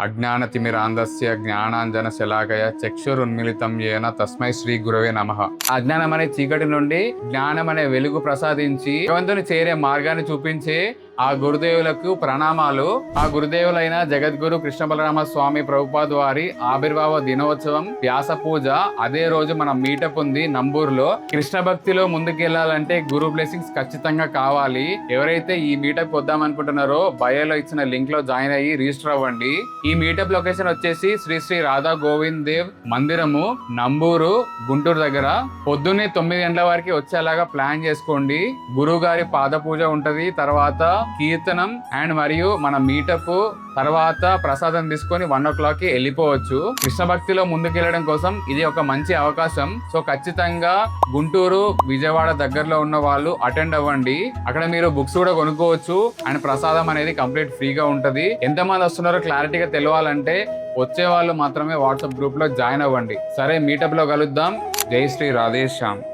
అజ్ఞానతిమిరాంధస్య జ్ఞానాంజన శలాకయ చక్షురున్మిళితం యేన తస్మై శ్రీ గురవే నమః. అజ్ఞానం అనే చీకటి నుండి జ్ఞానం అనే వెలుగు ప్రసాదించి భగవంతుని చేరే మార్గాన్ని చూపించే ఆ గురుదేవులకు ప్రణామాలు. ఆ గురుదేవులైన జగద్గురు కృష్ణ బలరామ స్వామి ప్రభుపాద్ వారి ఆవిర్భావ దినోత్సవం వ్యాస పూజ అదే రోజు మనం మీటప్ ఉంది నంబూరులో. కృష్ణ భక్తిలో ముందుకెళ్లాలంటే గురు బ్లెస్సింగ్స్ ఖచ్చితంగా కావాలి. ఎవరైతే ఈ మీటప్ వద్దాం అనుకుంటున్నారో బయోలో ఇచ్చిన లింక్ లో జాయిన్ అయ్యి రిజిస్టర్ అవ్వండి. ఈ మీటప్ లొకేషన్ వచ్చేసి శ్రీ శ్రీ రాధా గోవింద్ దేవ్ మందిరము, నంబూరు, గుంటూరు దగ్గర. పొద్దున్నే 9 గంటల వరకు వచ్చేలాగా ప్లాన్ చేసుకోండి. గురువు గారి పాద పూజ ఉంటది, తర్వాత కీర్తనం అండ్ మరియు మన మీటప్, తర్వాత ప్రసాదం తీసుకొని 1 o'clock కి వెళ్ళిపోవచ్చు. కృష్ణ భక్తిలో ముందుకెళ్లడం కోసం ఇది ఒక మంచి అవకాశం. సో ఖచ్చితంగా గుంటూరు, విజయవాడ దగ్గరలో ఉన్న వాళ్ళు అటెండ్ అవ్వండి. అక్కడ మీరు బుక్స్ కూడా కొనుక్కోవచ్చు అండ్ ప్రసాదం అనేది కంప్లీట్ ఫ్రీగా ఉంటది. ఎంతమంది వస్తున్నారో క్లారిటీగా తెలియాలంటే వచ్చే వాళ్ళు మాత్రమే వాట్సాప్ గ్రూప్ లో జాయిన్ అవ్వండి. సరే, మీటప్ లో కలుద్దాం. జై శ్రీ రాధేశ్యామ్.